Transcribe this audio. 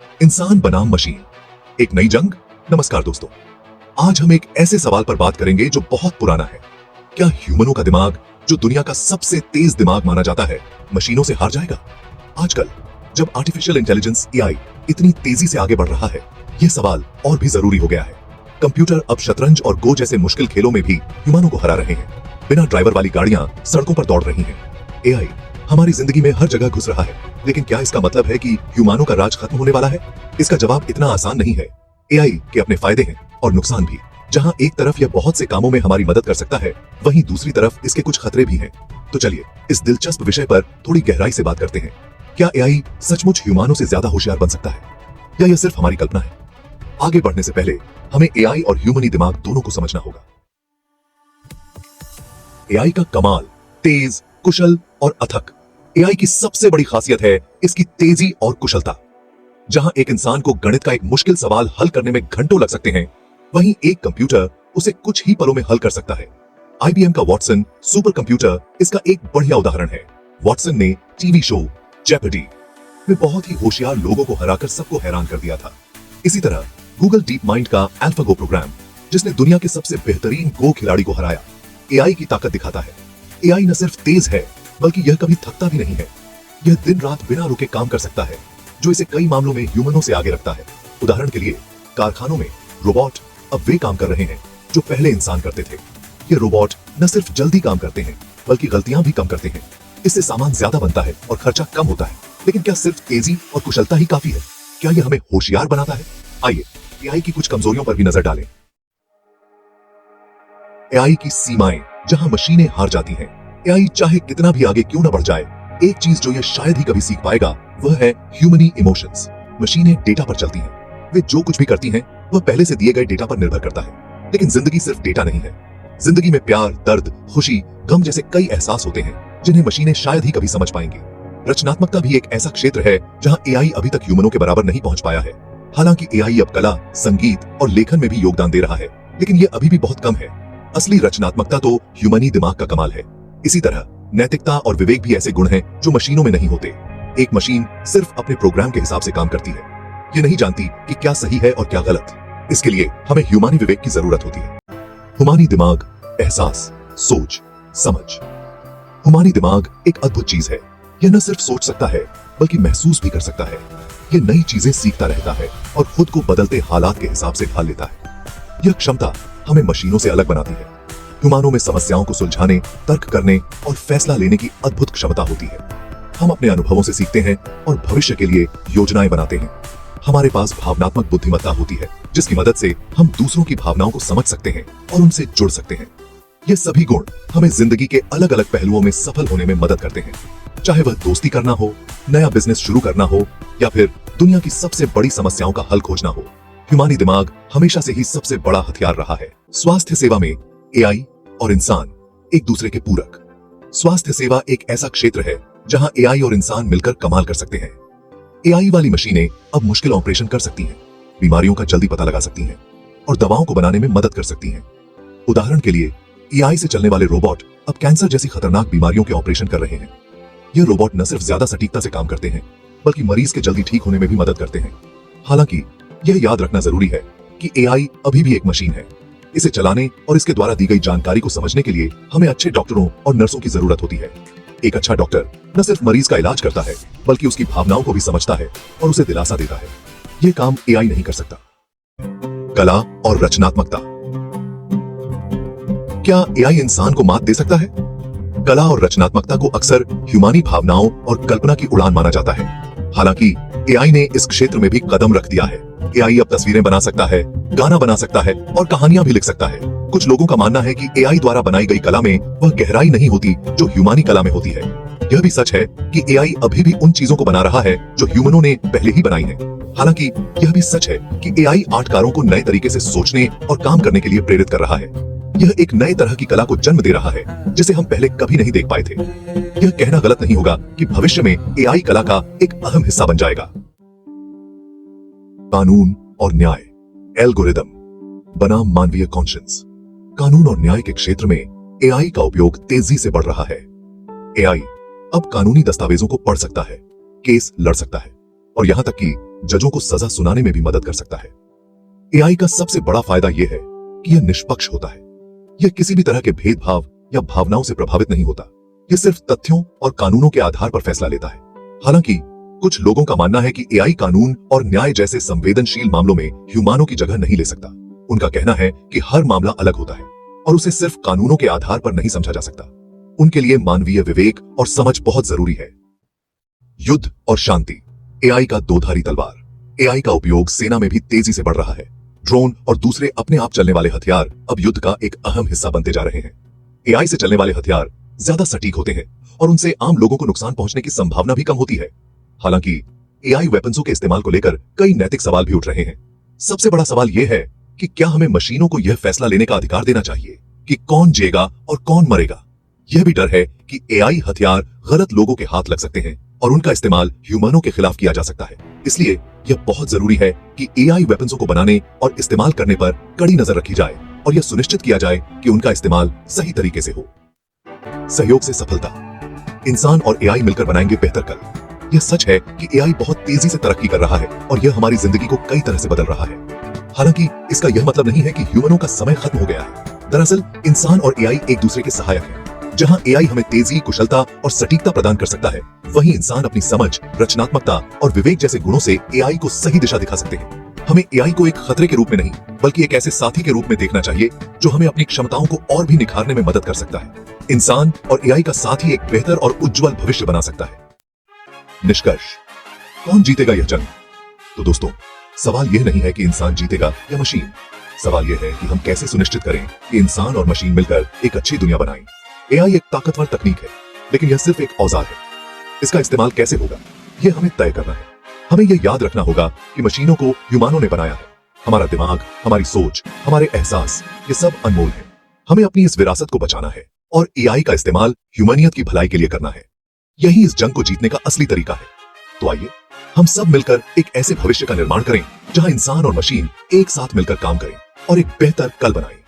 इंसान बनाम मशीन, एक नई जंग। नमस्कार दोस्तों, आज हम एक ऐसे सवाल पर बात करेंगे जो बहुत पुराना है। क्या ह्यूमनों का दिमाग, जो दुनिया का सबसे तेज दिमाग माना जाता है, मशीनों से हार जाएगा? आजकल जब आर्टिफिशियल इंटेलिजेंस एआई इतनी तेजी से आगे बढ़ रहा है, यह सवाल और भी जरूरी हो गया है। कंप्यूटर अब शतरंज और गो जैसे मुश्किल खेलों में भी ह्यूमनों को हरा रहे हैं। बिना ड्राइवर वाली गाड़ियां सड़कों पर दौड़ रही हैं। एआई हमारी जिंदगी में हर जगह घुस रहा है, लेकिन क्या इसका मतलब है कि ह्यूमनों का राज खत्म होने वाला है? इसका जवाब इतना आसान नहीं है। एआई के अपने फायदे हैं और नुकसान भी। जहां एक तरफ यह बहुत से कामों में हमारी मदद कर सकता है, वहीं दूसरी तरफ इसके कुछ खतरे भी हैं। तो चलिए इस दिलचस्प विषय पर थोड़ी गहराई से बात करते हैं। क्या एआई सचमुच ह्यूमनों से ज्यादा होशियार बन सकता है, या यह सिर्फ हमारी कल्पना है? आगे बढ़ने से पहले हमें एआई और ह्यूमनी दिमाग दोनों को समझना होगा। एआई का कमाल, तेज, कुशल और अथक। एआई की सबसे बड़ी खासियत है इसकी तेजी और कुशलता। जहां एक इंसान को गणित का एक मुश्किल सवाल हल करने में घंटों लग सकते हैं, वहीं एक कंप्यूटर उसे कुछ ही पलों में हल कर सकता है। आईबीएम का वॉटसन सुपर कंप्यूटर इसका एक बढ़िया उदाहरण है। वॉटसन ने टीवी शो जेपर्डी में बहुत ही होशियार लोगों को हराकर सबको हैरान कर दिया था। इसी तरह गूगल डीप माइंड का अल्फागो प्रोग्राम, जिसने दुनिया के सबसे बेहतरीन गो खिलाड़ी को हराया, एआई की ताकत दिखाता है। एआई न सिर्फ तेज है, बल्कि यह कभी थकता भी नहीं है। यह दिन रात बिना रुके काम कर सकता है, जो इसे कई मामलों में ह्यूमनों से आगे रखता है। उदाहरण के लिए कारखानों में रोबोट अब वे काम कर रहे हैं जो पहले इंसान करते थे। ये रोबोट न सिर्फ जल्दी काम करते हैं, बल्कि गलतियां भी कम करते हैं। इससे सामान ज्यादा बनता है और खर्चा कम होता है। लेकिन क्या सिर्फ तेजी और कुशलता ही काफी है? क्या यह हमें होशियार बनाता है? आइए एआई की कुछ कमजोरियों पर भी नजर डालें। एआई की सीमाएं, जहां मशीनें हार जाती हैं। एआई चाहे कितना भी आगे क्यों न बढ़ जाए, एक चीज जो यह शायद ही कभी सीख पाएगा, वह है ह्यूमनी इमोशंस। मशीनें डेटा पर चलती हैं। वे जो कुछ भी करती हैं, वह पहले से दिए गए डेटा पर निर्भर करता है। लेकिन जिंदगी सिर्फ डेटा नहीं है। जिंदगी में प्यार, दर्द, खुशी, गम जैसे कई एहसास होते हैं, जिन्हें मशीनें शायद ही कभी समझ पाएंगी। रचनात्मकता भी एक ऐसा क्षेत्र है जहां एआई अभी तक ह्यूमनों के बराबर नहीं पहुंच पाया है। हालांकि एआई अब कला, संगीत और लेखन में भी योगदान दे रहा है, लेकिन यह अभी भी बहुत कम है। असली रचनात्मकता तो ह्यूमनी दिमाग का कमाल है। इसी तरह नैतिकता और विवेक भी ऐसे गुण हैं जो मशीनों में नहीं होते। एक मशीन सिर्फ अपने प्रोग्राम के हिसाब से काम करती है। ये नहीं जानती कि क्या सही है और क्या गलत। इसके लिए हमें ह्यूमनी विवेक की जरूरत होती है। ह्यूमनी दिमाग, एहसास, सोच, समझ। ह्यूमनी दिमाग एक अद्भुत चीज है। यह न सिर्फ सोच सकता है, बल्कि महसूस भी कर सकता है। यह नई चीजें सीखता रहता है और खुद को बदलते हालात के हिसाब से ढाल लेता है। यह क्षमता हमें मशीनों से अलग बनाती है। ह्यूमनों में समस्याओं को सुलझाने, तर्क करने और फैसला लेने की अद्भुत क्षमता होती है। हम अपने अनुभवों से सीखते हैं और भविष्य के लिए योजनाएं बनाते हैं। हमारे पास भावनात्मक बुद्धिमत्ता होती है, जिसकी मदद से हम दूसरों की भावनाओं को समझ सकते हैं और उनसे जुड़ सकते हैं। ये सभी गुण हमें जिंदगी के अलग अलग पहलुओं में सफल होने में मदद करते हैं। चाहे वह दोस्ती करना हो, नया बिजनेस शुरू करना हो, या फिर दुनिया की सबसे बड़ी समस्याओं का हल खोजना हो, ह्यूमनी दिमाग हमेशा से ही सबसे बड़ा हथियार रहा है। स्वास्थ्य सेवा में एआई और इंसान एक दूसरे के पूरक। स्वास्थ्य सेवा एक ऐसा क्षेत्र है जहां एआई और इंसान मिलकर कमाल कर सकते हैं। एआई वाली मशीनें अब मुश्किल ऑपरेशन कर सकती हैं, बीमारियों का जल्दी पता लगा सकती हैं और दवाओं को बनाने में मदद कर सकती हैं। उदाहरण के लिए एआई से चलने वाले रोबोट अब कैंसर जैसी खतरनाक बीमारियों के ऑपरेशन कर रहे हैं। यह रोबोट न सिर्फ ज्यादा सटीकता से काम करते हैं, बल्कि मरीज के जल्दी ठीक होने में भी मदद करते हैं। हालांकि यह याद रखना जरूरी है कि एआई अभी भी एक मशीन है। इसे चलाने और इसके द्वारा दी गई जानकारी को समझने के लिए हमें अच्छे डॉक्टरों और नर्सों की जरूरत होती है। एक अच्छा डॉक्टर न सिर्फ मरीज का इलाज करता है, बल्कि उसकी भावनाओं को भी समझता है और उसे दिलासा देता है। यह काम एआई नहीं कर सकता। कला और रचनात्मकता। क्या एआई इंसान को मात दे सकता है? कला और रचनात्मकता को अक्सर ह्यूमनी भावनाओं और कल्पना की उड़ान माना जाता है। हालांकि एआई ने इस क्षेत्र में भी कदम रख दिया है। एआई अब तस्वीरें बना सकता है, गाना बना सकता है और कहानियां भी लिख सकता है। कुछ लोगों का मानना है कि एआई द्वारा बनाई गई कला में वह गहराई नहीं होती जो ह्यूमनी कला में होती है। यह भी सच है कि एआई अभी भी उन चीजों को बना रहा है जो ह्यूमनों ने पहले ही बनाई है। हालांकि यह भी सच है कि एआई आर्टकारों को नए तरीके से सोचने और काम करने के लिए प्रेरित कर रहा है। यह एक नए तरह की कला को जन्म दे रहा है, जिसे हम पहले कभी नहीं देख पाए थे। यह कहना गलत नहीं होगा कि भविष्य में एआई कला का एक अहम हिस्सा बन जाएगा। कानून और न्याय, एल्गोरिदम बनाम मानवीय कॉन्शियंस। कानून और न्याय के क्षेत्र में एआई का उपयोग तेजी से बढ़ रहा है। एआई अब कानूनी दस्तावेजों को पढ़ सकता है, केस लड़ सकता है और यहां तक कि जजों को सजा सुनाने में भी मदद कर सकता है। एआई का सबसे बड़ा फायदा यह है कि यह निष्पक्ष होता है। यह किसी भी तरह के भेदभाव या भावनाओं से प्रभावित नहीं होता। यह सिर्फ तथ्यों और कानूनों के आधार पर फैसला लेता है। हालांकि कुछ लोगों का मानना है कि एआई कानून और न्याय जैसे संवेदनशील मामलों में ह्यूमनों की जगह नहीं ले सकता। उनका कहना है कि हर मामला अलग होता है और उसे सिर्फ कानूनों के आधार पर नहीं समझा जा सकता। उनके लिए मानवीय विवेक और समझ बहुत जरूरी है। युद्ध और शांति। एआई का दोधारी तलवार। एआई का उपयोग सेना में भी तेजी से बढ़ रहा है। ड्रोन और दूसरे अपने आप चलने वाले हथियार अब युद्ध का एक अहम हिस्सा बनते जा रहे हैं। एआई से चलने वाले हथियार ज्यादा सटीक होते हैं और उनसे आम लोगों को नुकसान पहुंचने की संभावना भी कम होती है। हालांकि एआई वेपन्सों के इस्तेमाल को लेकर कई नैतिक सवाल भी उठ रहे हैं। सबसे बड़ा सवाल यह है कि क्या हमें मशीनों को यह फैसला लेने का अधिकार देना चाहिए कि कौन जिएगा और कौन मरेगा। यह भी डर है कि एआई हथियार गलत लोगों के हाथ लग सकते हैं और उनका इस्तेमाल ह्यूमनों के खिलाफ किया जा सकता है। इसलिए यह बहुत जरूरी है कि एआई वेपन्सों को बनाने और इस्तेमाल करने पर कड़ी नजर रखी जाए और यह सुनिश्चित किया जाए कि उनका इस्तेमाल सही तरीके से हो। सहयोग से सफलता। इंसान और एआई मिलकर बनाएंगे बेहतर कल। यह सच है कि एआई बहुत तेजी से तरक्की कर रहा है और यह हमारी जिंदगी को कई तरह से बदल रहा है। हालांकि इसका यह मतलब नहीं है कि ह्यूमनों का समय खत्म हो गया है। दरअसल इंसान और एआई एक दूसरे के सहायक हैं। जहां एआई हमें तेजी, कुशलता और सटीकता प्रदान कर सकता है, वहीं इंसान अपनी समझ, रचनात्मकता और विवेक जैसे गुणों से एआई को सही दिशा दिखा सकते हैं। हमें एआई को एक खतरे के रूप में नहीं, बल्कि एक ऐसे साथी के रूप में देखना चाहिए जो हमें अपनी क्षमताओं को और भी निखारने में मदद कर सकता है। इंसान और एआई का साथ ही एक बेहतर और उज्जवल भविष्य बना सकता है। निष्कर्ष, कौन जीतेगा यह जंग? तो दोस्तों, सवाल यह नहीं है कि इंसान जीतेगा या मशीन। सवाल यह है कि हम कैसे सुनिश्चित करें कि इंसान और मशीन मिलकर एक अच्छी दुनिया बनाएं। एआई एक ताकतवर तकनीक है, लेकिन यह सिर्फ एक औजार है। इसका इस्तेमाल कैसे होगा, यह हमें तय करना है। हमें यह याद रखना होगा कि मशीनों को ह्यूमनों ने बनाया है। हमारा दिमाग, हमारी सोच, हमारे एहसास, ये सब अनमोल है। हमें अपनी इस विरासत को बचाना है और एआई का इस्तेमाल ह्यूमनियत की भलाई के लिए करना है। यही इस जंग को जीतने का असली तरीका है। तो आइए हम सब मिलकर एक ऐसे भविष्य का निर्माण करें जहां इंसान और मशीन एक साथ मिलकर काम करें और एक बेहतर कल बनाएं।